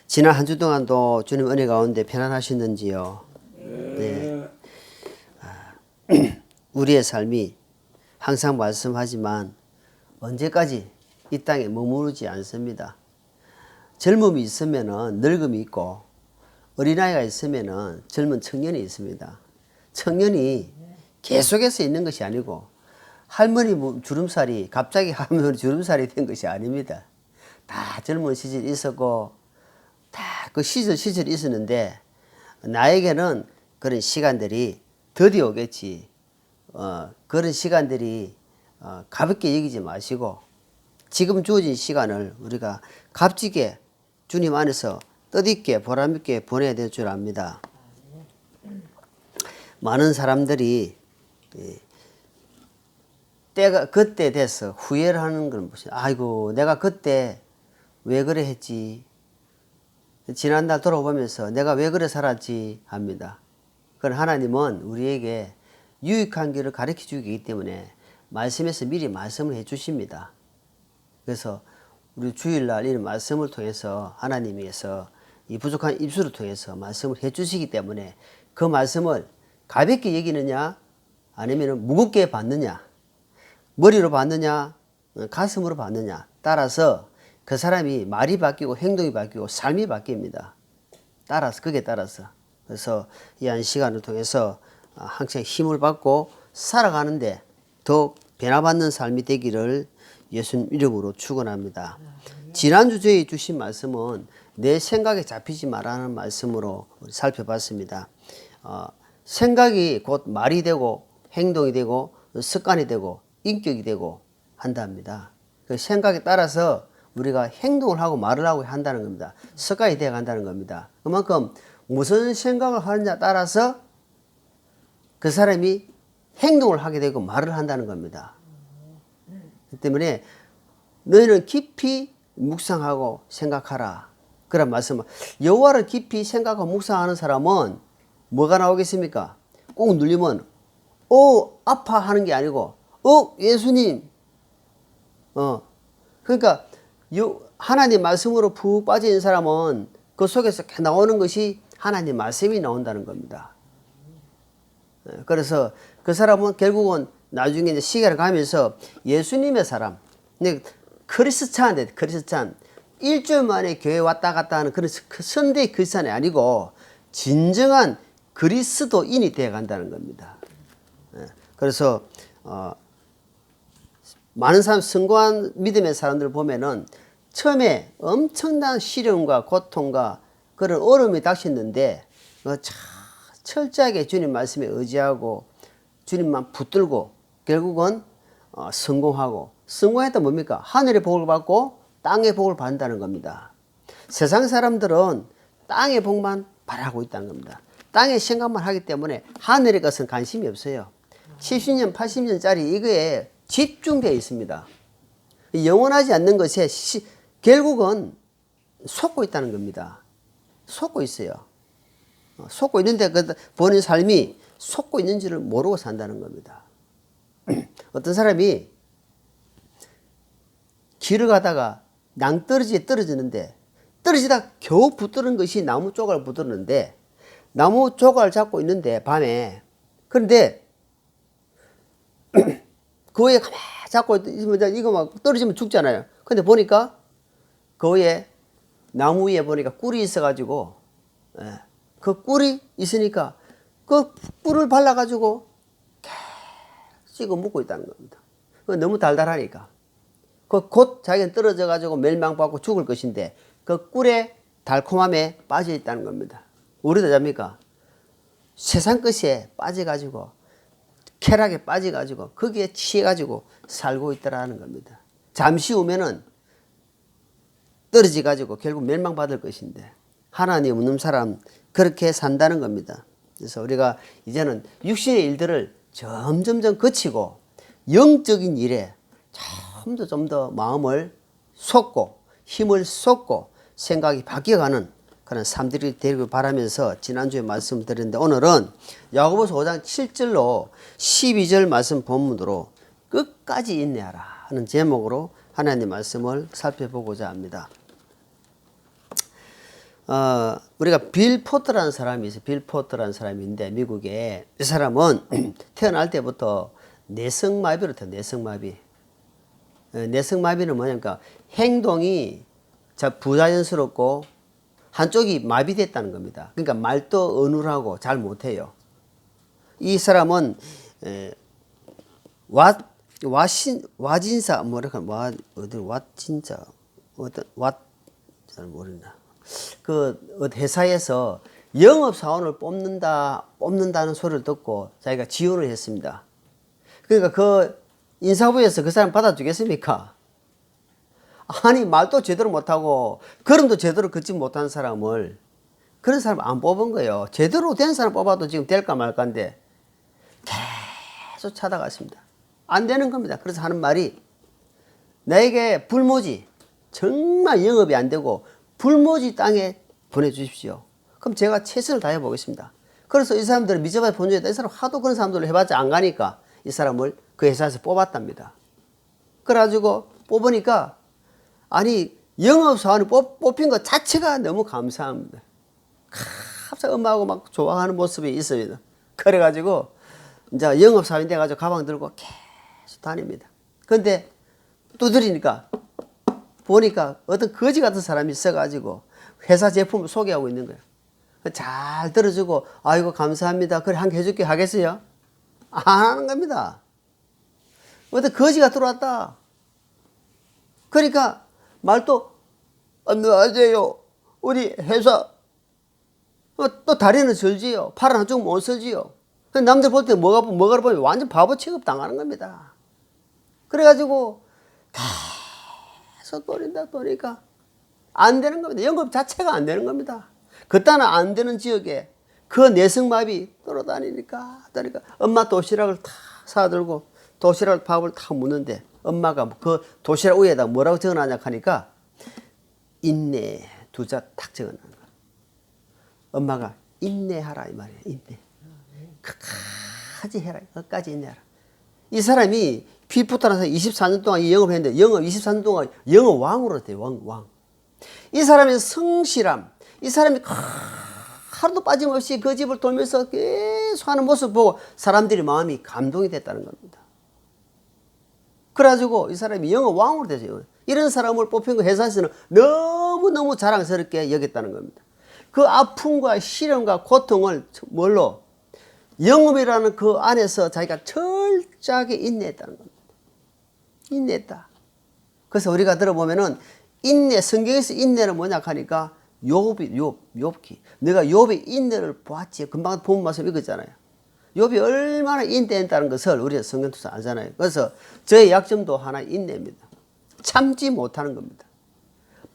지난 한 주 동안도 주님 은혜 가운데 편안하셨는지요? 네. 우리의 삶이 항상 말씀하지만 언제까지 이 땅에 머무르지 않습니다. 젊음이 있으면은 늙음이 있고 어린아이가 있으면은 젊은 청년이 있습니다. 청년이 계속해서 있는 것이 아니고 할머니 주름살이 갑자기 할머니 주름살이 된 것이 아닙니다. 다 젊은 시절이 있었고 다 그 시절이 있었는데 나에게는 그런 시간들이 더디 오겠지. 그런 시간들이 가볍게 여기지 마시고 지금 주어진 시간을 우리가 값지게 주님 안에서 뜻있게 보람있게 보내야 될 줄 압니다. 많은 사람들이 때가 그때 돼서 후회를 하는 건 무슨 아이고 내가 그때 왜 그래 했지, 지난날 돌아보면서 내가 왜 그래 살았지 합니다. 그건 하나님은 우리에게 유익한 길을 가르쳐 주기 때문에 말씀에서 미리 말씀을 해 주십니다. 그래서 우리 주일날 이런 말씀을 통해서 하나님께서 이 부족한 입술을 통해서 말씀을 해 주시기 때문에 그 말씀을 가볍게 여기느냐 아니면 무겁게 받느냐, 머리로 받느냐 가슴으로 받느냐 따라서 그 사람이 말이 바뀌고 행동이 바뀌고 삶이 바뀝니다. 따라서 그게 따라서 그래서 이 한 시간을 통해서 항상 힘을 받고 살아가는데 더 변화받는 삶이 되기를 예수님 이름으로 축원합니다. 지난주 저희 주신 말씀은 내 생각에 잡히지 말라는 말씀으로 살펴봤습니다. 생각이 곧 말이 되고 행동이 되고 습관이 되고 인격이 되고 한답니다. 그 생각에 따라서 우리가 행동을 하고 말을 하고 한다는 겁니다. 습관이 되어 간다는 겁니다. 그만큼 무슨 생각을 하느냐에 따라서 그 사람이 행동을 하게 되고 말을 한다는 겁니다. 그 때문에 너희는 깊이 묵상하고 생각하라. 그런 말씀을 여호와를 깊이 생각하고 묵상하는 사람은 뭐가 나오겠습니까? 꼭 눌리면 아파하는 게 아니고 예수님 그러니까 하나님 말씀으로 푹 빠져 있는 사람은 그 속에서 나오는 것이 하나님 말씀이 나온다는 겁니다. 그래서 그 사람은 결국은 나중에 이제 시간을 가면서 예수님의 사람, 크리스찬 일주일 만에 교회 왔다 갔다 하는 그런 선대 크리스찬이 아니고 진정한 그리스도인이 되어 간다는 겁니다. 그래서 많은 사람 성공한 믿음의 사람들 보면은 처음에 엄청난 시련과 고통과 그런 어려움이 닥쳤는데 철저하게 주님 말씀에 의지하고 주님만 붙들고 결국은 성공하고 성공했다 뭡니까? 하늘의 복을 받고 땅의 복을 받는다는 겁니다. 세상 사람들은 땅의 복만 바라고 있다는 겁니다. 땅의 생각만 하기 때문에 하늘의 것은 관심이 없어요. 70년 80년짜리 이거에 집중되어 있습니다. 영원하지 않는 것에 결국은 속고 있다는 겁니다. 속고 있어요. 속고 있는데 본인 삶이 속고 있는지를 모르고 산다는 겁니다. 어떤 사람이 길을 가다가 낭떠러지에 떨어지는데 떨어지다 겨우 붙드는 것이 나무 조각을 붙드는데 나무 조각을 잡고 있는데 밤에 그런데 그 위에 가만히 잡고 있으면 이거 막 떨어지면 죽잖아요. 근데 보니까 그 위에 나무 위에 보니까 꿀이 있어가지고 그 꿀이 있으니까 그 꿀을 발라가지고 계속 먹고 있다는 겁니다. 너무 달달하니까. 곧 자기는 떨어져가지고 멸망받고 죽을 것인데 그 꿀의 달콤함에 빠져 있다는 겁니다. 우리도 잡니까? 세상 것에 빠져가지고 쾌락에 빠져가지고 거기에 취해가지고 살고 있더라는 겁니다. 잠시 후면은 떨어져가지고 결국 멸망받을 것인데 하나님 없는 사람 그렇게 산다는 겁니다. 그래서 우리가 이제는 육신의 일들을 점점점 거치고 영적인 일에 좀 더 마음을 쏟고 힘을 쏟고 생각이 바뀌어가는 그런 삶들이 되길 바라면서 지난주에 말씀을 드렸는데 오늘은 야고보서 5장 7절로 12절 말씀 본문으로 끝까지 인내하라 하는 제목으로 하나님 말씀을 살펴보고자 합니다. 우리가 빌 포터라는 사람이 있어요. 빌 포터라는 사람인데 미국에 이 사람은 태어날 때부터 내성마비로 태어났어요. 내성마비. 내성마비는 뭐냐니까 행동이 부자연스럽고 한쪽이 마비됐다는 겁니다. 그러니까 말도 어눌하고 잘 못해요. 이 사람은 와진사 뭐랄까 왓진자 잘 모르나 그 회사에서 영업 사원을 뽑는다는 소리를 듣고 자기가 지원을 했습니다. 그러니까 그 인사부에서 그 사람 받아주겠습니까? 아니 말도 제대로 못하고 걸음도 제대로 걷지 못한 사람을 그런 사람 안 뽑은 거예요. 제대로 된 사람 뽑아도 지금 될까 말까인데 계속 찾아갔습니다. 안 되는 겁니다. 그래서 하는 말이 나에게 불모지 정말 영업이 안 되고 불모지 땅에 보내주십시오. 그럼 제가 최선을 다해 보겠습니다. 그래서 이 사람들은 미접에 본적이 이 사람 하도 그런 사람들을 해봤자 안 가니까 이 사람을 그 회사에서 뽑았답니다. 그래가지고 뽑으니까 아니 영업사원이 뽑힌 것 자체가 너무 감사합니다. 갑자기 엄마하고 막 좋아하는 모습이 있습니다. 그래가지고 이제 영업사원이 돼가지고 가방 들고 계속 다닙니다. 근데 두드리니까 보니까 어떤 거지 같은 사람이 있어가지고 회사 제품을 소개하고 있는 거예요. 잘 들어주고 아이고 감사합니다. 그래 한 개 해줄게 하겠어요? 안 하는 겁니다. 어떤 거지가 들어왔다. 그러니까 말도 안녕하세요. 우리 회사 또 다리는 설지요. 팔은 한쪽 못 설지요. 남들 볼 때 뭐가 보면 완전 바보 취급 당하는 겁니다. 그래가지고 계속 또니까 안 되는 겁니다. 영업 자체가 안 되는 겁니다. 그따나 안 되는 지역에 그 내성마비 돌아다니니까 엄마 도시락을 탁 사들고 도시락 밥을 탁 묻는데 엄마가 그 도시락 위에다 뭐라고 적어놨냐 하니까 인내 두 자 탁 적어놓은 거야. 엄마가 인내하라 이 말이에요. 인내. 끝까지 해라. 끝까지 인내하라. 이 사람이 피부터나서 24년 동안 이 영업했는데 영업 24년 동안 영업 왕으로 돼요. 왕. 이 사람의 성실함. 이 사람이 하루도 빠짐없이 그 집을 돌면서 계속 하는 모습 보고 사람들이 마음이 감동이 됐다는 겁니다. 그래가지고 이 사람이 영업 왕으로 되죠. 이런 사람을 뽑힌 그 회사에서는 너무너무 자랑스럽게 여겼다는 겁니다. 그 아픔과 시련과 고통을 뭘로? 영업이라는 그 안에서 자기가 철저하게 인내했다는 겁니다. 인내했다. 그래서 우리가 들어보면은 인내, 성경에서 인내는 뭐냐 하니까 욥기. 내가 욥의 인내를 보았지. 금방 본 말씀 읽었잖아요. 욥이 얼마나 인내했다는 것을 우리가 성경 통해서 알잖아요. 그래서 저의 약점도 하나 인내입니다. 참지 못하는 겁니다.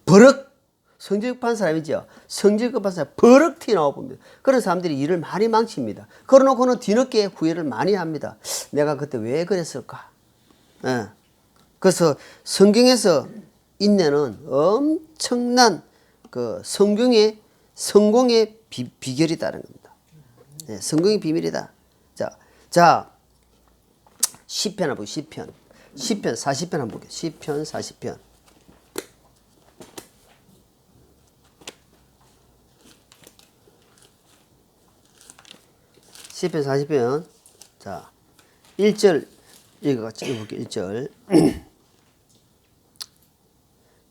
버럭 성질 급한 사람이죠. 성질 급한 사람 버럭 튀어나와 봅니다. 그런 사람들이 일을 많이 망칩니다. 그러놓고는 뒤늦게 후회를 많이 합니다. 내가 그때 왜 그랬을까? 그래서 성경에서 인내는 엄청난 그 성경의 성공의 비결이다는 겁니다. 성공의 비밀이다. 자, 시편 한번 보고 시편 40편 한번 볼게요. 시편 40편. 시편 40편. 자, 1절 읽어볼게요. 1절.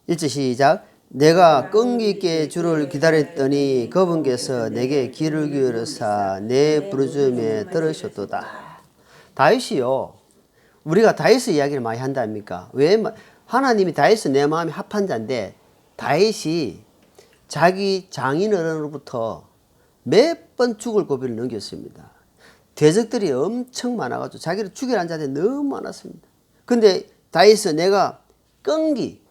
1절 시작. 내가 끈기 있게 주를 기다렸더니 그분께서 내게 귀를 기울여사 내 부르짖음에 들으셨도다. 다윗이요. 우리가 다윗의 이야기를 많이 한다 아닙니까? 왜 하나님이 다윗은 내 마음이 합한 자인데 다윗이 자기 장인어른으로부터 몇 번 죽을 고비를 넘겼습니다. 대적들이 엄청 많아가지고 자기를 죽이라는 자들이 너무 많았습니다. 근데 다윗은 내가 끈기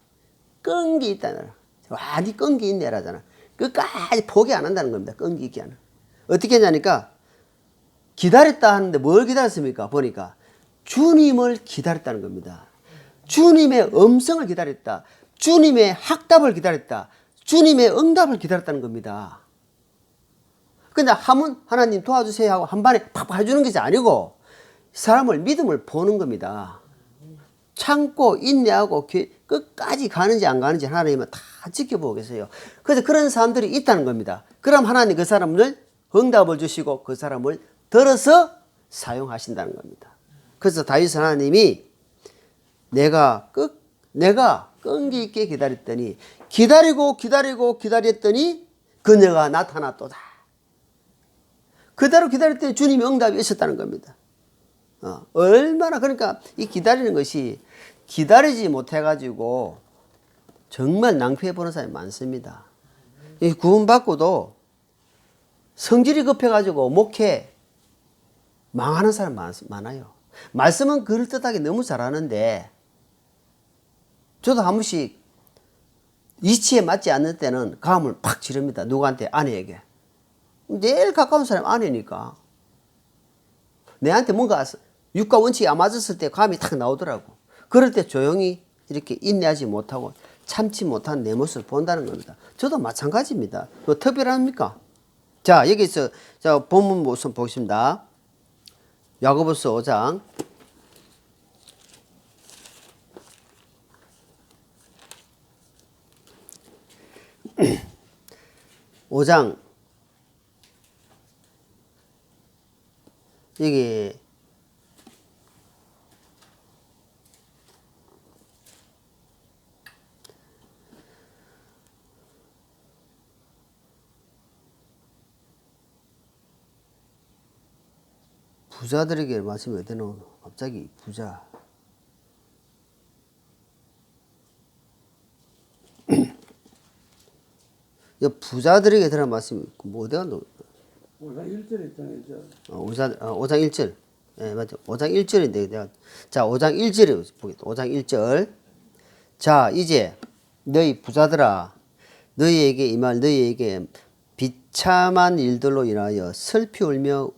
있다는 완전 끈기 있네라잖아. 끝까지 포기 안 한다는 겁니다. 끈기 있게 하는. 어떻게 했냐니까 기다렸다 하는데 뭘 기다렸습니까? 보니까 주님을 기다렸다는 겁니다. 주님의 음성을 기다렸다. 주님의 학답을 기다렸다. 주님의 응답을 기다렸다는 겁니다. 근데 하면 하나님 도와주세요 하고 한 번에 팍팍 해주는 것이 아니고 사람을 믿음을 보는 겁니다. 참고 인내하고 끝까지 가는지 안 가는지 하나님은 다 지켜보고 계세요. 그래서 그런 사람들이 있다는 겁니다. 그럼 하나님 그 사람을 응답을 주시고 그 사람을 들어서 사용하신다는 겁니다. 그래서 다윗 하나님이 내가 끈기 있게 기다렸더니 기다렸더니 그녀가 나타났도다. 그대로 기다렸더니 주님의 응답이 있었다는 겁니다. 얼마나 그러니까 이 기다리는 것이 기다리지 못해가지고 정말 낭패해보는 사람이 많습니다. 이 구원받고도 성질이 급해가지고 목회 망하는 사람 많아요. 말씀은 그럴듯하게 너무 잘하는데 저도 한 번씩 이치에 맞지 않는 때는 감을 팍 지릅니다. 누구한테? 아내에게. 제일 가까운 사람이 아내니까. 내한테 뭔가 육가 원칙이 안 맞았을 때 감이 탁 나오더라고. 그럴 때 조용히 이렇게 인내하지 못하고 참지 못한 내 모습을 본다는 겁니다. 저도 마찬가지입니다. 뭐 특별합니까? 자, 여기서 자, 본문 모습 보겠습니다. 야고보서 5장 5장 여기 부자들에게 말씀이 어디 나오노? 갑자기 부자. 부자들에게 들은 말씀이 뭐 어디가 나오노? 5장 1절에 있잖아요. 5장 1절. 예, 맞죠. 5장 1절인데 내가 자, 5장 1절에 보겠다. 5장 1절. 자, 이제 너희 부자들아 너희에게 임할 너희에게 비참한 일들로 인하여 슬피 울며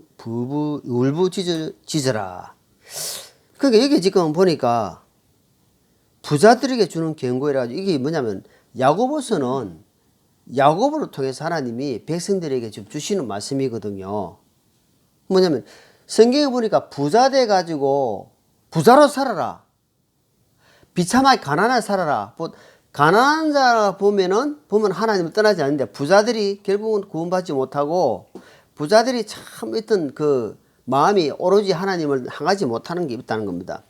울부짖으라. 그러니까 여기 지금 보니까 부자들에게 주는 경고이라 가지고 이게 뭐냐면 야고보서는 야고보를 통해서 하나님이 백성들에게 좀 주시는 말씀이거든요. 뭐냐면 성경에 보니까 부자 돼 가지고 부자로 살아라. 비참하게 가난하게 살아라. 가난한 자 보면 하나님을 떠나지 않는데 부자들이 결국은 구원받지 못하고 부자들이 참 있던 그 마음이 오로지 하나님을 향하지 못하는 게 있다는 겁니다.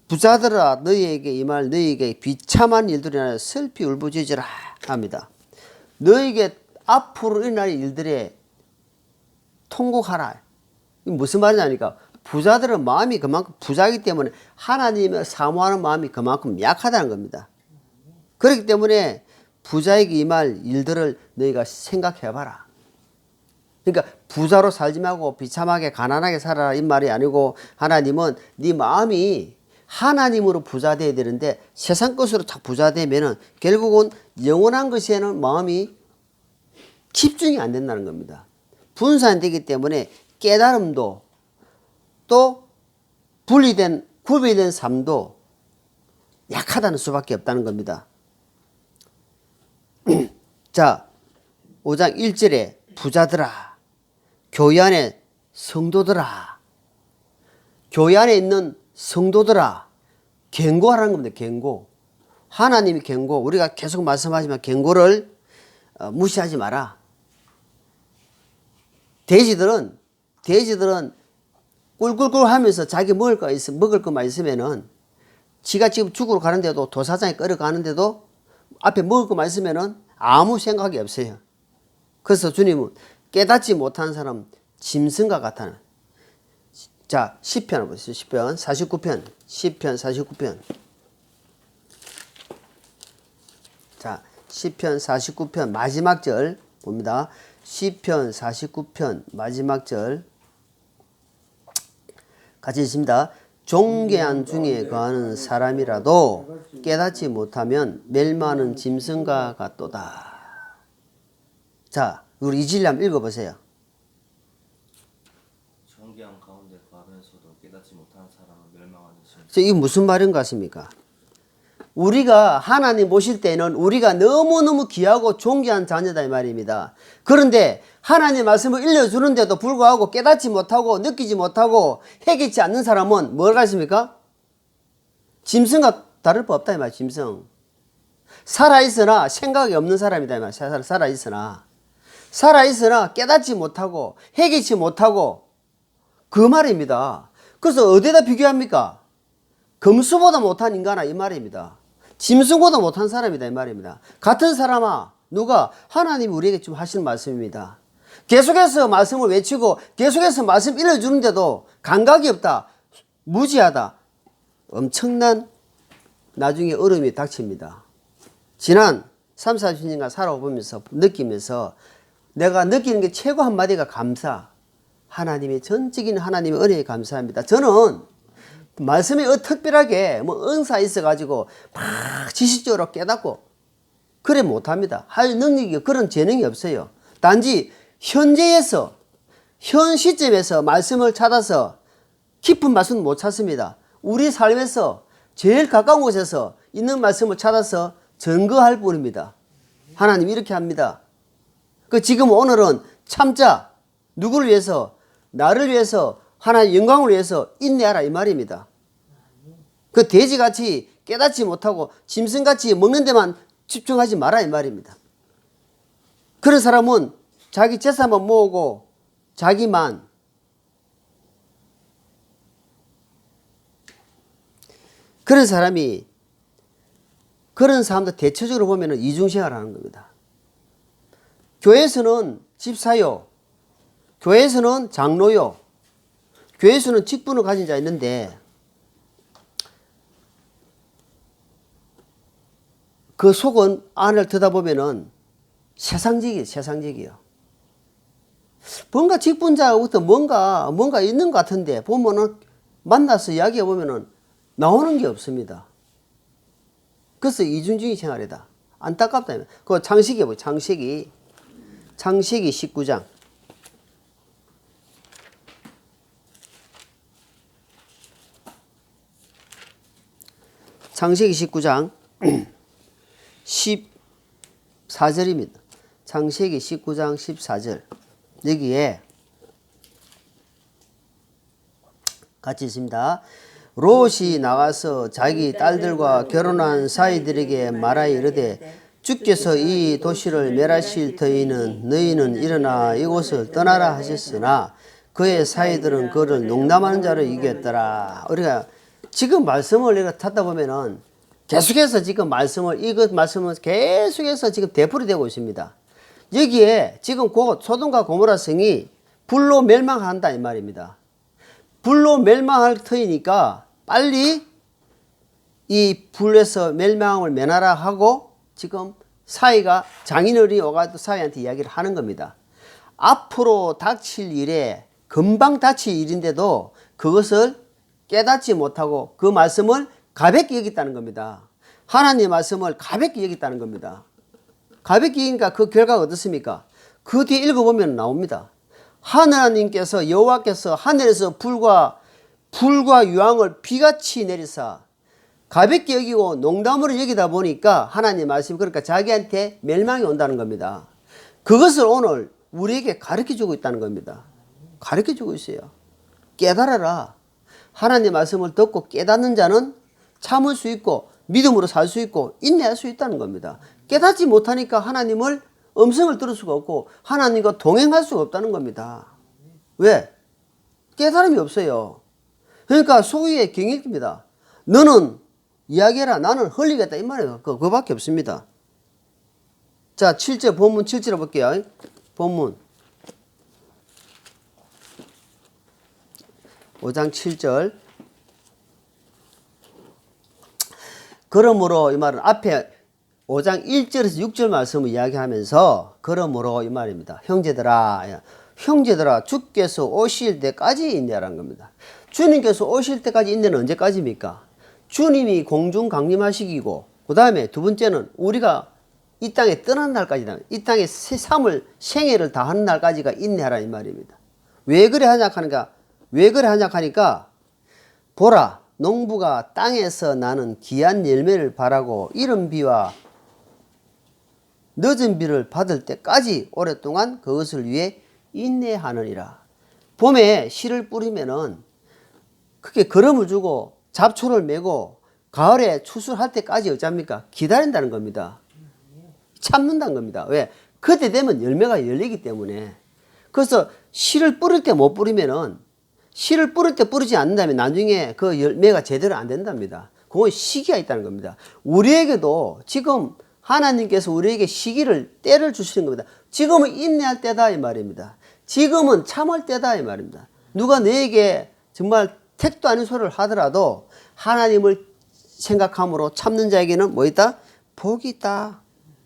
부자들아 너희에게 임할 너희에게 비참한 일들이 인하여 슬피 울부짖으라 합니다. 너희에게 앞으로 일어날 일들에 통곡하라. 이게 무슨 말이냐니까 부자들은 마음이 그만큼 부자이기 때문에 하나님을 사모하는 마음이 그만큼 약하다는 겁니다. 그렇기 때문에 부자에게 임할 일들을 너희가 생각해봐라. 그러니까 부자로 살지 말고 비참하게 가난하게 살아라 이 말이 아니고 하나님은 네 마음이 하나님으로 부자 돼야 되는데 세상 것으로 다 부자 되면은 결국은 영원한 것에는 마음이 집중이 안 된다는 겁니다. 분산되기 때문에 깨달음도 또 구비된 삶도 약하다는 수밖에 없다는 겁니다. 자, 5장 1절에 부자들아 교회 안에 성도들아 교회 안에 있는 성도들아 경고하라는 겁니다. 경고. 하나님이 경고. 우리가 계속 말씀하지만 경고를 무시하지 마라. 돼지들은 꿀꿀꿀 하면서 자기 먹을 것만 있으면은 지가 지금 죽으러 가는데도 도사장에 끌어가는데도 앞에 먹을 것만 있으면은 아무 생각이 없어요. 그래서 주님은 깨닫지 못한 사람 짐승과 같다는. 자, 시편 보세요. 시편 49편. 시편 49편. 자, 시편 49편 마지막 절 봅니다. 시편 49편 마지막 절 같이 읽습니다. 존귀한 중에 거하는 사람이라도 깨닫지 못하면 멸망하는 짐승과 같도다. 자, 우리 이질리 한번 읽어보세요. 존귀한 가운데 거하면서도 깨닫지 못하는 사람은 멸망하는 짐승. 이게 무슨 말인 것 같습니까? 우리가 하나님 보실 때는 우리가 너무너무 귀하고 존귀한 자녀다 이 말입니다. 그런데 하나님 말씀을 일러주는데도 불구하고 깨닫지 못하고 느끼지 못하고 해결치 않는 사람은 뭐가 있습니까? 짐승과 다를 바 없다 이 말. 짐승 살아있으나 생각이 없는 사람이다 이 말. 살아있으나 깨닫지 못하고 해결치 못하고 그 말입니다. 그래서 어디다 비교합니까? 금수보다 못한 인간아 이 말입니다. 짐승보다 못한 사람이다 이 말입니다. 같은 사람아 누가 하나님이 우리에게 좀 하시는 말씀입니다. 계속해서 말씀을 외치고 계속해서 말씀 일러주는데도 감각이 없다, 무지하다, 엄청난 나중에 어려움이 닥칩니다. 지난 3, 40년간 살아보면서 느끼면서 내가 느끼는 게 최고 한마디가 감사. 하나님의 전적인 하나님의 은혜에 감사합니다. 저는 말씀이 특별하게 뭐 은사 있어가지고 막 지식적으로 깨닫고 그래 못합니다. 할 능력이 그런 재능이 없어요. 단지 현재에서 현 시점에서 말씀을 찾아서 깊은 말씀은 못 찾습니다. 우리 삶에서 제일 가까운 곳에서 있는 말씀을 찾아서 증거할 뿐입니다. 하나님 이렇게 합니다. 지금 오늘은 참자. 누구를 위해서? 나를 위해서, 하나님의 영광을 위해서 인내하라 이 말입니다. 그 돼지같이 깨닫지 못하고 짐승같이 먹는 데만 집중하지 마라 이 말입니다. 그런 사람은 자기 재산만 모으고 자기만 그런 사람이 그런 사람들 대체적으로 보면 이중생활을 하는 겁니다. 교회에서는 집사요, 교회에서는 장로요, 교회에서는 직분을 가진 자 있는데 그 속은 안을 들여다보면은 세상적이에요. 뭔가 직분자부터 뭔가 있는 것 같은데 보면은 만나서 이야기해 보면은 나오는 게 없습니다. 그래서 이중주의 생활이다. 안타깝다. 그 창세기 보세요. 창세기 19장. 창세기 19장 14절입니다. 창세기 19장 14절. 여기에 같이 있습니다. 롯이 나가서 자기 딸들과 결혼한 사이들에게 말하여 이르되 주께서 이 도시를 멸하실 터이는 너희는 일어나 이곳을 떠나라 하셨으나 그의 사이들은 그를 농담하는 자로 이겼더라. 우리가 지금 말씀을 우리가 찾다 보면은 계속해서 지금 이것 말씀은 계속해서 지금 되풀이 되고 있습니다. 여기에 지금 곧 소돔과 고모라 성이 불로 멸망한다 이 말입니다. 불로 멸망할 터이니까 빨리 이 불에서 멸망을 면하라 하고 지금 사이가 장인어른이 와가지고 사이한테 이야기를 하는 겁니다. 앞으로 닥칠 일에 금방 닥칠 일인데도 그것을 깨닫지 못하고 그 말씀을 가볍게 여겼다는 겁니다. 하나님의 말씀을 가볍게 여겼다는 겁니다. 가볍게 여기니까 그 결과가 어떻습니까? 그 뒤에 읽어보면 나옵니다. 하나님께서 여호와께서 하늘에서 불과 유황을 비같이 내리사 가볍게 여기고 농담으로 여기다 보니까 하나님 말씀 그러니까 자기한테 멸망이 온다는 겁니다. 그것을 오늘 우리에게 가르쳐주고 있다는 겁니다. 가르쳐주고 있어요. 깨달아라. 하나님 말씀을 듣고 깨닫는 자는 참을 수 있고 믿음으로 살 수 있고 인내할 수 있다는 겁니다. 깨닫지 못하니까 하나님을 음성을 들을 수가 없고 하나님과 동행할 수가 없다는 겁니다. 왜? 깨달음이 없어요. 그러니까 소위의 경익입니다. 너는 이야기해라. 나는 흘리겠다. 이 말이에요. 그거밖에 없습니다. 자, 7절 본문 7절 볼게요. 본문 5장 7절. 그러므로 이 말은 앞에 5장 1절에서 6절 말씀을 이야기하면서 그러므로 이 말입니다. 형제들아 주께서 오실 때까지 인내하라는 겁니다. 주님께서 오실 때까지 인내는 언제까지입니까? 주님이 공중 강림하시기고 그 다음에 두 번째는 우리가 이 땅에 떠난 날까지다. 이 땅에 생애를 다하는 날까지가 인내하라 이 말입니다. 왜 그래 하냐하니까 보라 농부가 땅에서 나는 귀한 열매를 바라고 이른 비와 늦은 비를 받을 때까지 오랫동안 그것을 위해 인내하느니라. 봄에 씨를 뿌리면은 그게 거름을 주고 잡초를 메고 가을에 추수할 때까지 어쩝니까? 기다린다는 겁니다. 참는다는 겁니다. 왜? 그때 되면 열매가 열리기 때문에. 그래서 씨를 뿌릴 때 못 뿌리면은, 씨를 뿌릴 때 뿌리지 않는다면 나중에 그 열매가 제대로 안 된답니다. 그건 시기가 있다는 겁니다. 우리에게도 지금 하나님께서 우리에게 시기를, 때를 주시는 겁니다. 지금은 인내할 때다 이 말입니다. 지금은 참을 때다 이 말입니다. 누가 너에게 정말 택도 아닌 소리를 하더라도 하나님을 생각함으로 참는 자에게는 뭐 있다? 복이 있다.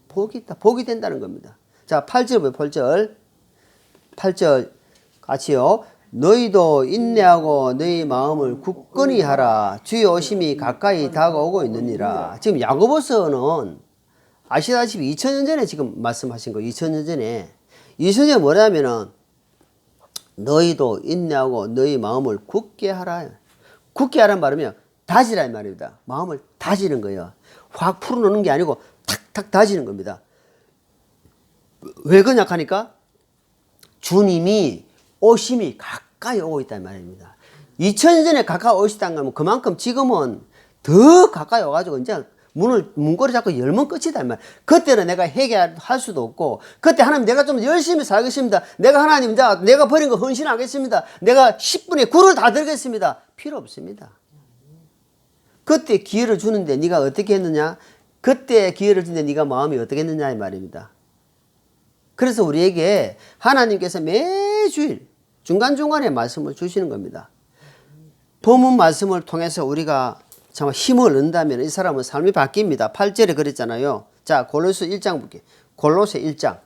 복이 있다. 복이 된다는 겁니다. 자, 8절, 8절 같이요. 너희도 인내하고 너희 마음을 굳건히 하라. 주의 오심이 가까이 다가오고 있느니라. 지금 야고보서는 아시다시피 2000년 전에 지금 말씀하신 거, 2000년 전에. 2000년 전에 뭐냐면은 너희도 인내하고 너희 마음을 굳게 하라. 굳게 하라는 말이면 다지라 이 말입니다. 마음을 다지는 거예요. 확 풀어놓는 게 아니고 탁탁 다지는 겁니다. 왜 그러냐 하니까 주님이 오심이 가까이 오고 있다는 말입니다. 2000년 전에 가까이 오시다는 건 그만큼 지금은 더 가까이 와가지고 이제 문고리 잡고 열면 끝이다. 말. 그때는 내가 해결할 수도 없고, 그때 하나님 내가 좀 열심히 살겠습니다. 내가 하나님, 내가 버린 거 헌신하겠습니다. 내가 10분의 9를 다 들겠습니다. 필요 없습니다. 그때 기회를 주는데 네가 어떻게 했느냐? 그때 기회를 주는데 네가 마음이 어떻게 했느냐 이 말입니다. 그래서 우리에게 하나님께서 매주일 중간중간에 말씀을 주시는 겁니다. 본문 말씀을 통해서 우리가 정말 힘을 얻는다면 이 사람은 삶이 바뀝니다. 8절에 그랬잖아요. 자, 골로새 1장 볼게요. 골로새 1장.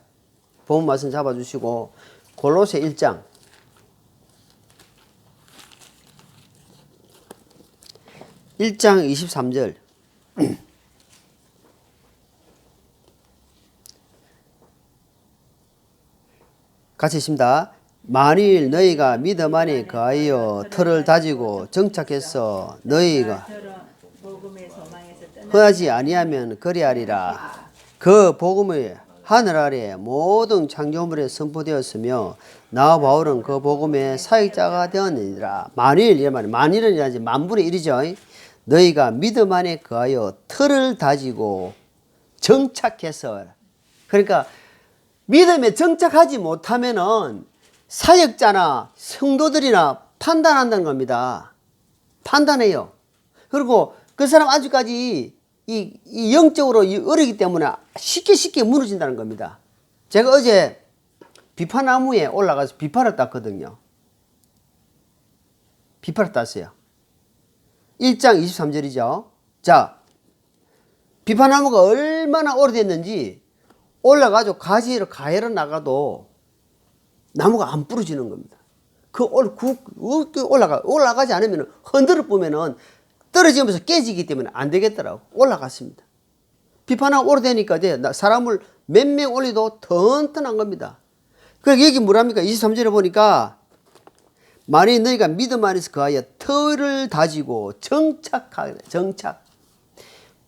본문 말씀 잡아주시고 골로새 1장. (1장) 23절. 같이 있습니다. 만일 너희가 믿음 안에 거하여 틀을 다지고 정착해서 너희가 흥하지 아니하면 그리하리라. 그 복음이 하늘 아래 모든 창조물에 선포되었으며 나와 바울은 그 복음의 사역자가 되었느니라. 만일 이란 말이에요. 만일은 이라지 만분의 1이죠. 너희가 믿음 안에 거하여 틀을 다지고 정착해서, 그러니까 믿음에 정착하지 못하면은 사역자나 성도들이나 판단한다는 겁니다. 판단해요. 그리고 그 사람 아직까지 이 영적으로 어리기 때문에 쉽게 무너진다는 겁니다. 제가 어제 비파나무에 올라가서 비파를 땄거든요. 비파를 땄어요. 1장 23절이죠. 자, 비파나무가 얼마나 오래됐는지 올라가지고 가해를 나가도 나무가 안 부러지는 겁니다. 올라가지 않으면 흔들어 보면은 떨어지면서 깨지기 때문에 안 되겠더라고. 올라갔습니다. 비파나무 오래되니까 사람을 몇 명 올려도 튼튼한 겁니다. 그러니까 여기 뭐랍니까? 23절에 보니까 만일 너희가 믿음 안에서 거하여 터를 다지고 정착.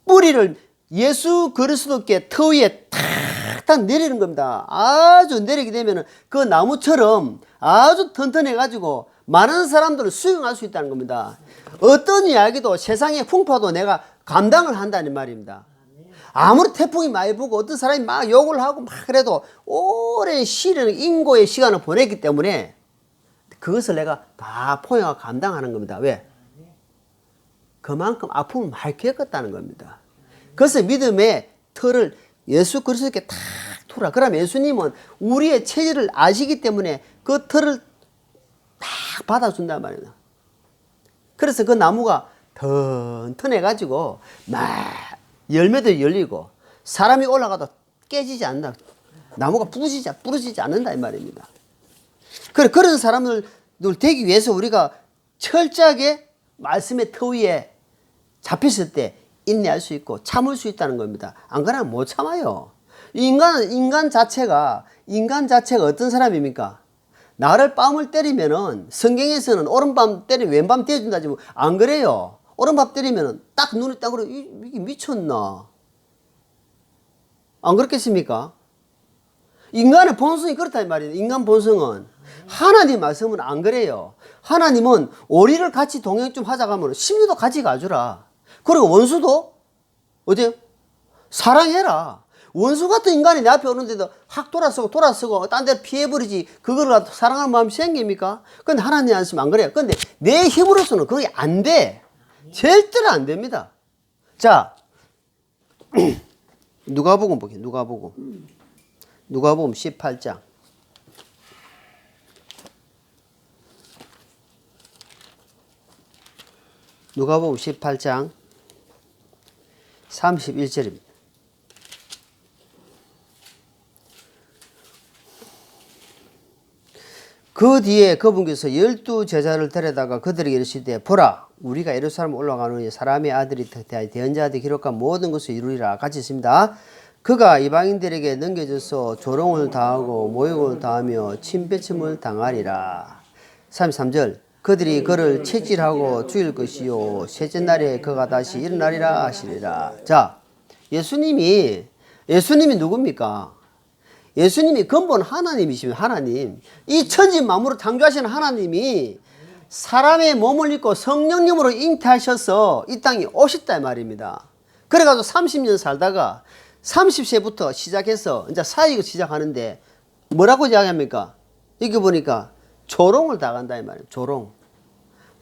뿌리를 예수 그리스도께 터 위에 탁탁 내리는 겁니다. 아주 내리게 되면 그 나무처럼 아주 튼튼해가지고 많은 사람들을 수용할 수 있다는 겁니다. 어떤 이야기도 세상의 풍파도 내가 감당을 한다는 말입니다. 아무리 태풍이 많이 불고 어떤 사람이 막 욕을 하고 막 그래도 오랜 인고의 시간을 보냈기 때문에 그것을 내가 다 포용하고 감당하는 겁니다. 왜? 그만큼 아픔을 많이 겪었다는 겁니다. 그래서 믿음의 틀을 예수 그리스도께 탁 두라. 그럼 예수님은 우리의 체질을 아시기 때문에 그 틀을 딱 받아준단 말이에요. 그래서 그 나무가 튼튼해가지고 막 열매도 열리고 사람이 올라가도 깨지지 않는다. 나무가 부러지지 않는다 이 말입니다. 그런 사람들 되기 위해서 우리가 철저하게 말씀의 터 위에 잡혔을 때 인내할 수 있고 참을 수 있다는 겁니다. 안 그러면 못 참아요. 인간 자체가 어떤 사람입니까? 나를 뺨을 때리면은 성경에서는 오른밤 때리면 왼밤 떼어준다지 뭐 안 그래요. 오른밤 때리면은 딱 눈이 딱 그래 이게 미쳤나? 안 그렇겠습니까? 인간의 본성이 그렇다 이 말이에요. 인간 본성은. 하나님 말씀은 안 그래요. 하나님은 우리를 같이 동행 좀 하자고 하면 심리도 같이 가주라. 그리고 원수도 어때요? 사랑해라. 원수 같은 인간이 내 앞에 오는데도 확 돌아서고 딴 데 피해버리지. 그거를 갖고 사랑하는 마음이 생깁니까? 근데 하나님 안 쓰면 안 그래요. 근데 내 힘으로서는 그게 안 돼. 절대로 안 됩니다. 자, 누가복음 보게. 누가복음 18장. 누가복음 18장 31절입니다. 그 뒤에 그분께서 12제자를 데려다가 그들에게 이르시되 보라 우리가 예루살렘 올라가노니 사람의 아들이 대하여 대언자한테 기록한 모든 것을 이루리라. 같이 있습니다. 그가 이방인들에게 넘겨져서 조롱을 당하고 모욕을 당하며 침뱉음을 당하리라. 33절 그들이 그를 채질하고 죽일 것이요 셋째 날에 그가 다시 일어나리라 하시리라. 자, 예수님이 누굽니까? 예수님이 근본 하나님이시면 하나님. 이 천지 만물을 창조하시는 하나님이 사람의 몸을 입고 성령님으로 잉태하셔서 이 땅에 오셨다 말입니다. 그래가지고 30년 살다가 30세부터 시작해서 이제 사역을 시작하는데 뭐라고 이야기합니까? 이게 보니까 조롱을 당한다 이 말이에요. 조롱.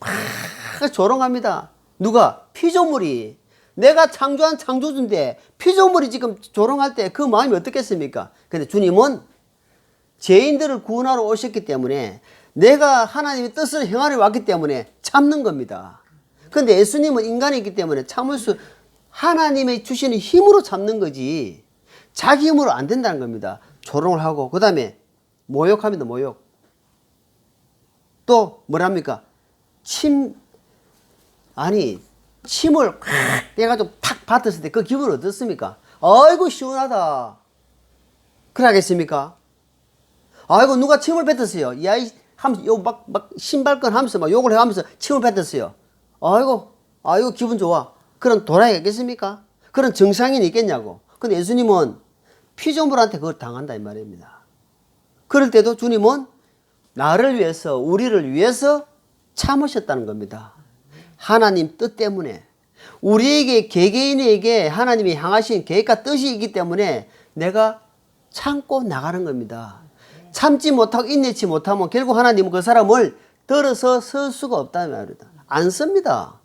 막 조롱합니다. 누가? 피조물이. 내가 창조한 창조주인데 피조물이 지금 조롱할 때 그 마음이 어떻겠습니까? 근데 주님은 죄인들을 구원하러 오셨기 때문에 내가 하나님의 뜻을 행하러 왔기 때문에 참는 겁니다. 근데 예수님은 인간이기 때문에 참을 수 하나님의 주시는 힘으로 참는 거지 자기 힘으로 안 된다는 겁니다. 조롱을 하고 그 다음에 모욕합니다. 모욕. 또 뭐랍니까? 침을 팍 해가지고 팍 받았을 때 그 기분 어떻습니까? 아이고 시원하다. 그래 하겠습니까? 아이고 누가 침을 뱉었어요. 야이 하면서 막 신발끈 하면서 막 욕을 해가면서 침을 뱉었어요. 아이고 기분 좋아. 그런 도라이가 있겠습니까? 그런 정상인이 있겠냐고. 근데 예수님은 피조물한테 그걸 당한다 이 말입니다. 그럴 때도 주님은 나를 위해서 우리를 위해서 참으셨다는 겁니다. 하나님 뜻 때문에 우리에게 개개인에게 하나님이 향하신 계획과 뜻이 있기 때문에 내가 참고 나가는 겁니다. 참지 못하고 인내치 못하면 결국 하나님은 그 사람을 들어서 설 수가 없다는 말입니다. 안 씁니다.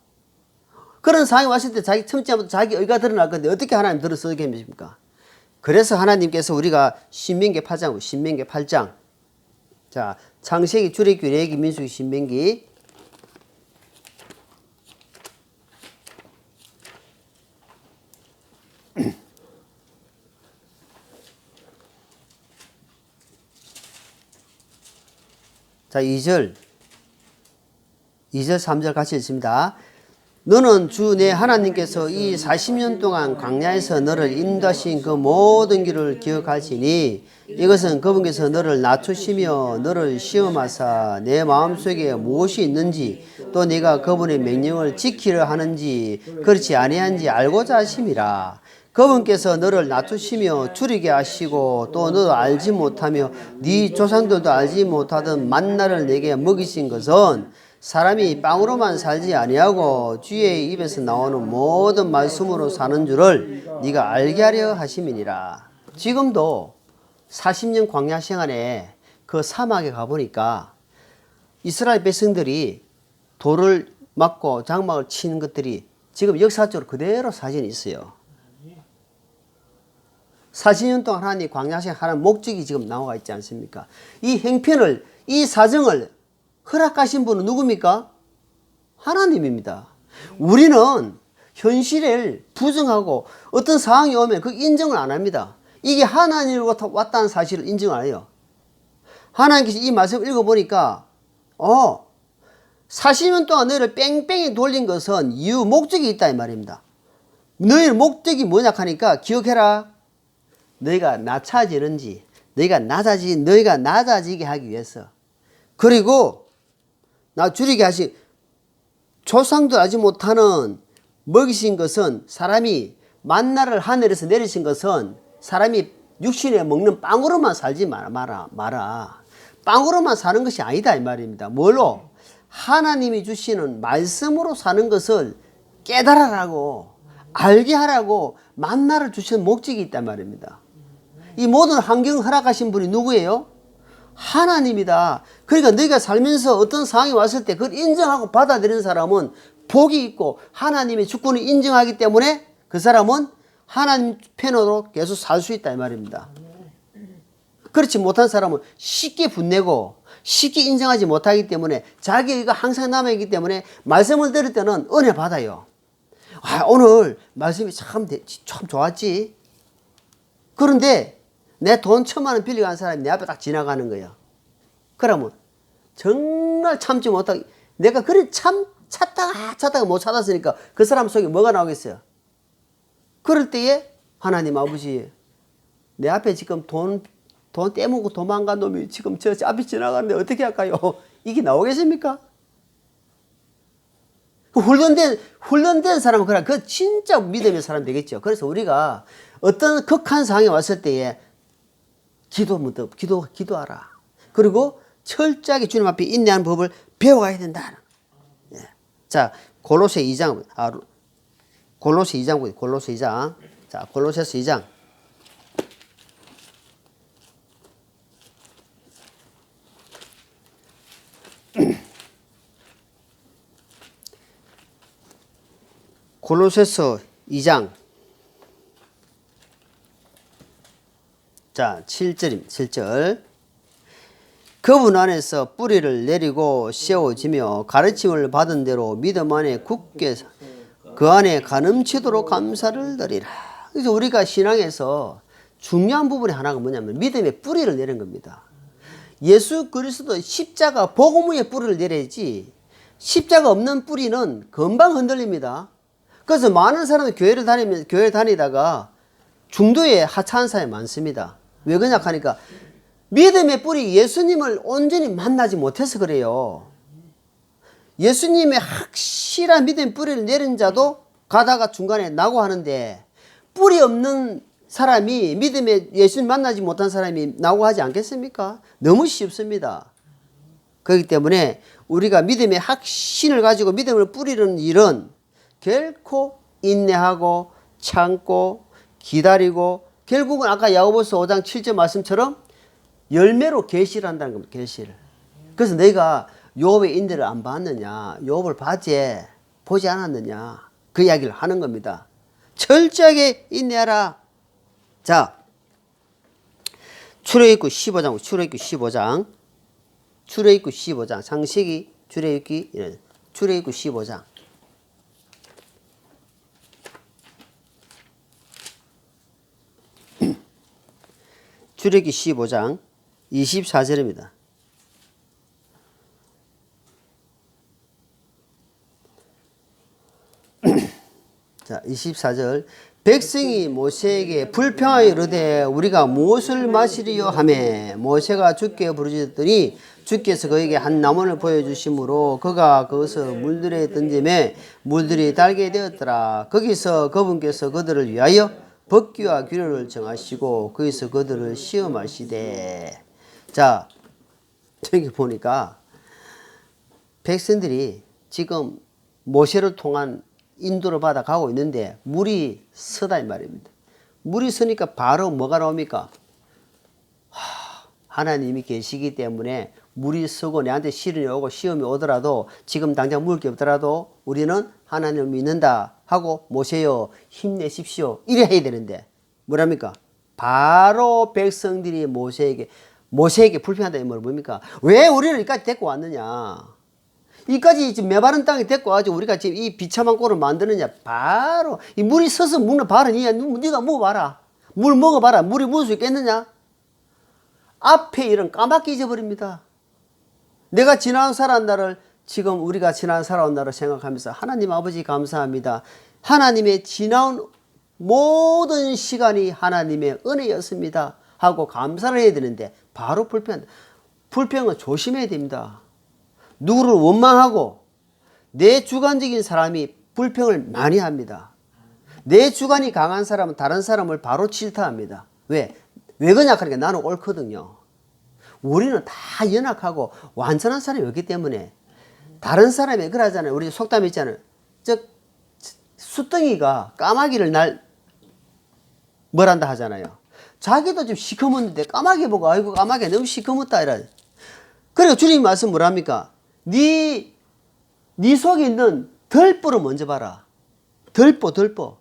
그런 상황이 왔을 때 자기 참지 못하고 자기 의가 드러날 건데 어떻게 하나님 들어서게 합니까? 그래서 하나님께서 우리가 신명기 8장 자 창세기 출애굽기 레위기 민수기 신명기 자 2절 3절 같이 읽습니다. 너는 주 내 하나님께서 이 40년 동안 광야에서 너를 인도하신 그 모든 길을 기억하시니 이것은 그분께서 너를 낮추시며 너를 시험하사 내 마음속에 무엇이 있는지 또 네가 그분의 명령을 지키려 하는지 그렇지 아니한지 알고자 하심이라. 그분께서 너를 낮추시며 줄이게 하시고 또 너도 알지 못하며 네 조상들도 알지 못하던 만나를 내게 먹이신 것은 사람이 빵으로만 살지 아니하고 주의 입에서 나오는 모든 말씀으로 사는 줄을 네가 알게 하려 하심이니라. 지금도 40년 광야 생활에 그 사막에 가보니까 이스라엘 백성들이 돌을 맞고 장막을 치는 것들이 지금 역사적으로 그대로 사진이 있어요. 40년 동안 하나님 광야 생활하는 목적이 지금 나와 있지 않습니까? 이 행편을, 이 사정을 허락하신 분은 누굽니까? 하나님입니다. 우리는 현실을 부정하고 어떤 상황이 오면 그 인정을 안 합니다. 이게 하나님으로부터 왔다는 사실을 인정 안 해요. 하나님께서 이 말씀을 읽어보니까 40년 동안 너희를 뺑뺑이 돌린 것은 이유, 목적이 있다 이 말입니다. 너희의 목적이 뭐냐 하니까 기억해라. 너희가 낮아지는지 너희가 낮아지게 하기 위해서 그리고 나 줄이게 하시 조상도 알지 못하는 먹이신 것은 사람이 만나를 하늘에서 내리신 것은 사람이 육신에 먹는 빵으로만 살지 마라. 빵으로만 사는 것이 아니다 이 말입니다. 뭘로? 하나님이 주시는 말씀으로 사는 것을 깨달아라고 알게 하라고 만나를 주신 목적이 있단 말입니다. 이 모든 환경을 허락하신 분이 누구예요? 하나님이다. 그러니까 너희가 살면서 어떤 상황이 왔을 때 그걸 인정하고 받아들이는 사람은 복이 있고 하나님의 주권을 인정하기 때문에 그 사람은 하나님 편으로 계속 살 수 있다 이 말입니다. 그렇지 못한 사람은 쉽게 분내고 쉽게 인정하지 못하기 때문에 자기가 항상 남아있기 때문에 말씀을 들을 때는 은혜 받아요. 아, 오늘 말씀이 참 좋았지. 그런데 내 돈 1,000만 원 빌려간 사람이 내 앞에 딱 지나가는 거야. 그러면 정말 참지 못하고 내가 그래 찾다가 못 찾았으니까 그 사람 속에 뭐가 나오겠어요? 그럴 때에 하나님 아버지 내 앞에 지금 돈 떼먹고 도망간 놈이 지금 저 앞에 지나가는데 어떻게 할까요? 이게 나오겠습니까? 훈련된 사람은 그래 그 진짜 믿음의 사람 되겠죠. 그래서 우리가 어떤 극한 상황이 왔을 때에 기도하라. 그리고 철저하게 주님 앞에 인내하는 법을 배워가야 된다. 예. 자, 골로새 2장. 골로새 2장. 자, 골로새서 2장. 골로새서 2장. 자, 7절. 그분 안에서 뿌리를 내리고 세워지며 가르침을 받은 대로 믿음 안에 굳게 그 안에 가늠치도록 감사를 드리라. 그래서 우리가 신앙에서 중요한 부분이 하나가 뭐냐면 믿음의 뿌리를 내는 겁니다. 예수 그리스도 십자가 복음 위에 뿌리를 내려야지 십자가 없는 뿌리는 금방 흔들립니다. 그래서 많은 사람들이 교회를 다니다가 중도에 하차한 사람이 많습니다. 왜 그러냐 하니까 믿음의 뿌리 예수님을 온전히 만나지 못해서 그래요. 예수님의 확실한 믿음의 뿌리를 내린 자도 가다가 중간에 나고 하는데 뿌리 없는 사람이 믿음의 예수님 만나지 못한 사람이 나고 하지 않겠습니까? 너무 쉽습니다. 그렇기 때문에 우리가 믿음의 확신을 가지고 믿음을 뿌리는 일은 결코 인내하고 참고 기다리고 결국은 아까 야고보서 5장 7절 말씀처럼 열매로 계시를 한다는 겁니다. 계시를. 그래서 너희가 욥의 인내를 안 봤느냐, 욥을 보지 않았느냐, 그 이야기를 하는 겁니다. 철저하게 인내하라. 자, 출애굽기 15장, 창세기, 출애굽기 15장. 출애굽기 15장 24절입니다. 자, 24절. 백성이 모세에게 불평하여 이르되 우리가 무엇을 마시리요 하매 모세가 주께 부르짖었더니 주께서 그에게 한 나무를 보여주심으로 그가 그것을 물들에 던지매 물들이 달게 되었더라. 거기서 그분께서 그들을 위하여 법규와 규례를 정하시고 거기서 그들을 시험하시되. 자, 저기 보니까 백성들이 지금 모세를 통한 인도를 받아 가고 있는데 물이 서다 이 말입니다. 물이 서니까 바로 뭐가 나옵니까? 하나님이 계시기 때문에 물이 서고 내한테 시련이 오고 시험이 오더라도 지금 당장 먹을 게 없더라도 우리는 하나님을 믿는다 하고 모세여 힘내십시오 이래 해야 되는데 뭐랍니까? 바로 백성들이 모세에게 불평한다 이 말은 뭡니까? 왜 우리를 여기까지 데리고 왔느냐? 이까지 지금 메마른 땅에 데리고 와가지고 우리가 지금 이 비참한 꼴을 만드느냐? 바로 이 물이 서서 묻는 바로 네가 먹어봐라. 물 먹어봐라. 물이 묻을 수 있겠느냐? 앞에 일은 까맣게 잊어버립니다. 내가 지나온 살아온 날을 지금 우리가 지나온 살아온 날을 생각하면서 하나님 아버지 감사합니다. 하나님의 지나온 모든 시간이 하나님의 은혜였습니다 하고 감사를 해야 되는데 바로 불평은 조심해야 됩니다. 누구를 원망하고 내 주관적인 사람이 불평을 많이 합니다. 내 주관이 강한 사람은 다른 사람을 바로 질타합니다. 왜 그러냐 하니까 나는 옳거든요. 우리는 다 연약하고 완전한 사람이 없기 때문에 다른 사람이 그러잖아요. 우리 속담 있잖아요. 수덩이가 까마귀를 뭐란다 하잖아요. 자기도 좀 시커먼데 까마귀 보고 아이고 까마귀 너무 시커멓다 이래. 그러니까 주님 말씀 뭐랍니까? 네 속에 있는 덜보를 먼저 봐라. 덜보.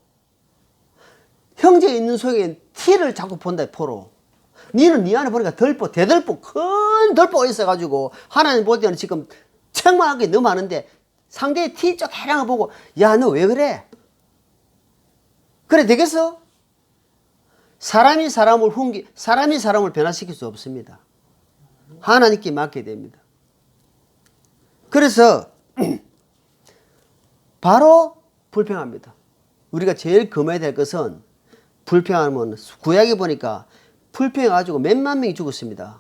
형제 있는 속에 티를 자꾸 본다 포로. 니는 네 안에 보니까 덜보, 대덜보, 큰 덜보가 있어가지고 하나님 볼 때는 지금 책망할 게 너무 많은데 상대의 티 쪽 해량을 보고 야 너 왜 그래? 그래 되겠어? 사람이 사람을 변화시킬 수 없습니다. 하나님께 맡게 됩니다. 그래서 바로 불평합니다. 우리가 제일 금해야 될 것은 불평하면 구약에 보니까 불평해가지고 몇만 명이 죽었습니다.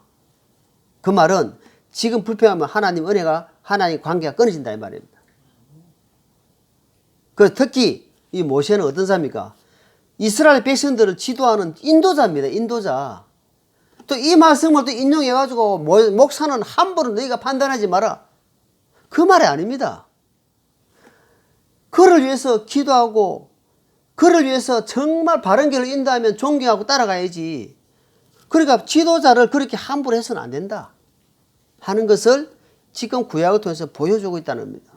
그 말은 지금 불평하면 하나님 은혜가 하나님 관계가 끊어진다 이 말입니다. 그 특히 이 모세는 어떤 사람입니까? 이스라엘 백성들을 지도하는 인도자입니다. 인도자. 또 이 말씀을 또 인용해가지고 목사는 함부로 너희가 판단하지 마라. 그 말이 아닙니다. 그를 위해서 기도하고 그를 위해서 정말 바른 길을 인도하면 존경하고 따라가야지. 그러니까 지도자를 그렇게 함부로 해서는 안 된다 하는 것을 지금 구약을 통해서 보여주고 있다는 겁니다.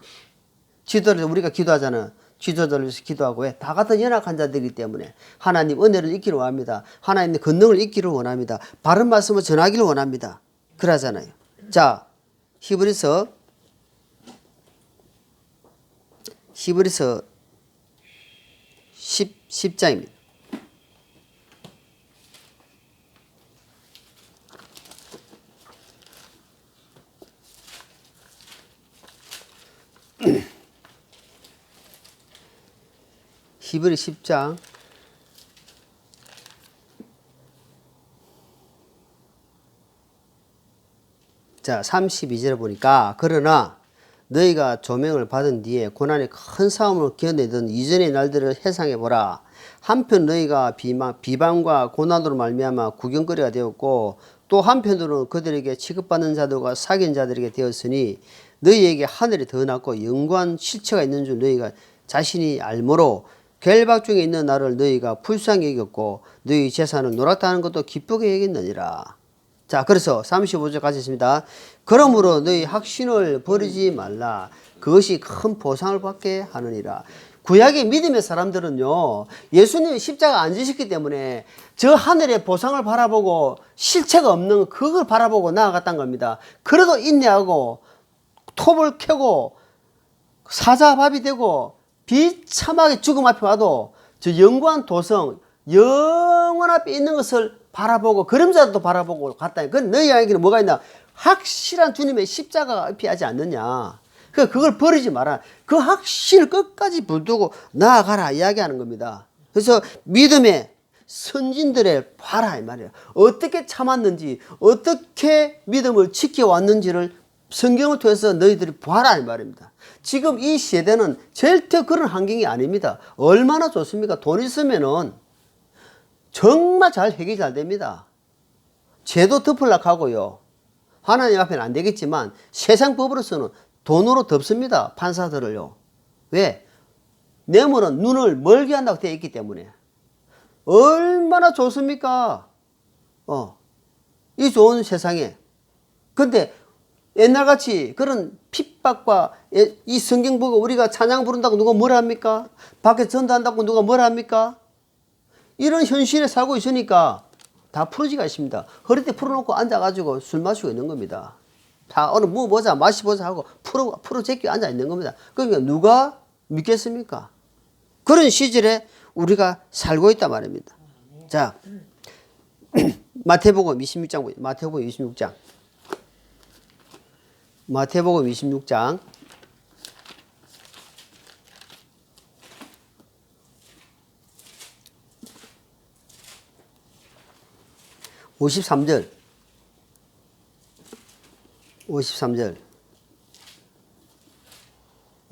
지도자를 우리가 기도하잖아요. 지도자를 위해서 기도하고 왜? 다 같은 연약한 자들이기 때문에 하나님 은혜를 잊기를 원합니다. 하나님의 권능을 잊기를 원합니다. 바른 말씀을 전하기를 원합니다. 그러잖아요. 자, 히브리서 10장입니다. 히브리 10장 자 32절에 보니까 그러나 너희가 조명을 받은 뒤에 고난의 큰 싸움을 견디던 이전의 날들을 회상해 보라. 한편 너희가 비방과 고난으로 말미암아 구경거리가 되었고 또 한편으로는 그들에게 취급받는 자들과 사귄 자들에게 되었으니 너희에게 하늘이 더 낫고 영광 실체가 있는 줄 너희가 자신이 알므로 결박 중에 있는 나를 너희가 불쌍히 여겼고 너희 재산을 노랗다는 것도 기쁘게 여겼느니라. 자, 그래서 35절 같이 있습니다. 그러므로 너희 확신을 버리지 말라. 그것이 큰 보상을 받게 하느니라. 구약의 믿음의 사람들은요, 예수님이 십자가 안 지셨기 때문에 저 하늘의 보상을 바라보고 실체가 없는 그걸 바라보고 나아갔다는 겁니다. 그래도 인내하고 톱을 켜고 사자밥이 되고 비참하게 죽음 앞에 와도 저 영광 도성 영원 앞에 있는 것을 바라보고 그림자도 바라보고 갔다. 그건 너희에게는 뭐가 있나? 확실한 주님의 십자가가 피하지 않느냐. 그걸 버리지 마라. 그 확신을 끝까지 붙들고 나아가라 이야기하는 겁니다. 그래서 믿음의 선진들의 봐라 이 말이에요. 어떻게 참았는지 어떻게 믿음을 지켜왔는지를 성경을 통해서 너희들이 봐라 이 말입니다. 지금 이 세대는 절대 그런 환경이 아닙니다. 얼마나 좋습니까? 돈 있으면은 정말 잘 해결이 잘 됩니다. 죄도 덮으려고 하나님 앞에는 안 되겠지만 세상 법으로서는 돈으로 덮습니다. 판사들을요. 왜? 뇌물은 눈을 멀게 한다고 되어 있기 때문에. 얼마나 좋습니까? 이 좋은 세상에. 근데 옛날같이 그런 핍박과 이 성경 보고 우리가 찬양 부른다고 누가 뭐라 합니까? 밖에 전도한다고 누가 뭐라 합니까? 이런 현실에 살고 있으니까 다 풀어지가 있습니다. 허리띠 풀어놓고 앉아가지고 술 마시고 있는 겁니다. 다 오늘 뭐 보자 마시보자 하고 풀어 제끼고 앉아 있는 겁니다. 그러니까 누가 믿겠습니까? 그런 시절에 우리가 살고 있단 말입니다. 자, 마태복음 26장 보죠. 마태복음 26장. 마태복음 26장 53절 53절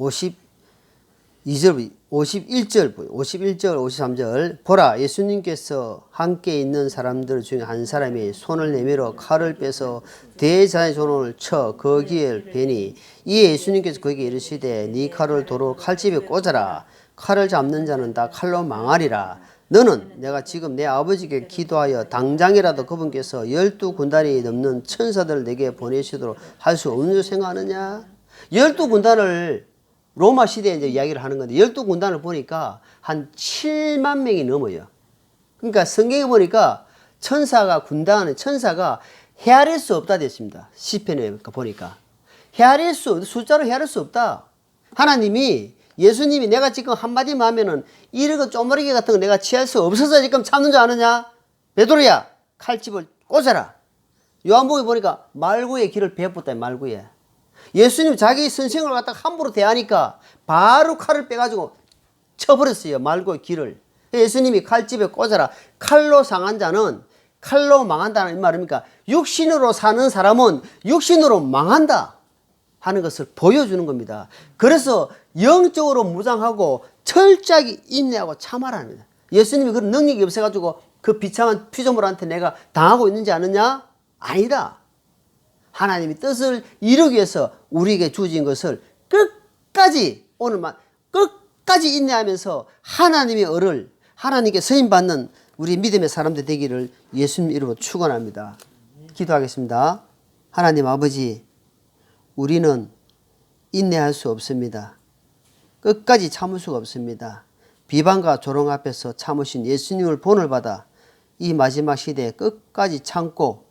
52절 51절 53절 보라 예수님께서 함께 있는 사람들 중에 한 사람이 손을 내밀어 칼을 빼서 대자의 손을 쳐 거기에 베니 이에 예수님께서 그에게 이르시되 네 칼을 도로 칼집에 꽂아라. 칼을 잡는 자는 다 칼로 망하리라. 너는 내가 지금 내 아버지께 기도하여 당장이라도 그분께서 12군단이 넘는 천사들을 내게 보내시도록 할 수 없는 줄 생각하느냐? 12군단을 로마 시대에 이제 이야기를 하는 건데 12군단을 보니까 한 7만 명이 넘어요. 그러니까 성경에 보니까 천사가 헤아릴 수 없다 됐습니다. 시편에 보니까. 숫자로 헤아릴 수 없다. 하나님이 예수님이 내가 지금 한마디만 하면은 이러고 쪼머리개 같은 거 내가 취할 수 없어서 지금 참는 줄 아느냐? 베드로야 칼집을 꽂아라. 요한복음에 보니까 말구의 길을 배웠다. 말구에. 예수님 자기 선생을 갖다가 함부로 대하니까 바로 칼을 빼가지고 쳐버렸어요. 말구의 길을. 예수님이 칼집에 꽂아라. 칼로 상한 자는 칼로 망한다는 말입니까? 육신으로 사는 사람은 육신으로 망한다 하는 것을 보여주는 겁니다. 그래서 영적으로 무장하고 철저하게 인내하고 참아라는 거예요. 예수님이 그런 능력이 없어가지고 그 비참한 피조물한테 내가 당하고 있는지 아느냐? 아니다. 하나님이 뜻을 이루기 위해서 우리에게 주어진 것을 끝까지 오늘만 끝까지 인내하면서 하나님의 을을 하나님께 서임받는 우리 믿음의 사람들 되기를 예수님 이름으로 축원합니다. 기도하겠습니다. 하나님 아버지, 우리는 인내할 수 없습니다. 끝까지 참을 수가 없습니다. 비방과 조롱 앞에서 참으신 예수님을 본을 받아 이 마지막 시대에 끝까지 참고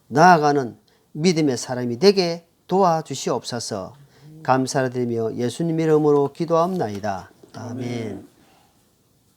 나아가는 믿음의 사람이 되게 도와주시옵소서. 감사드리며 예수님 이름으로 기도합나이다. 아멘.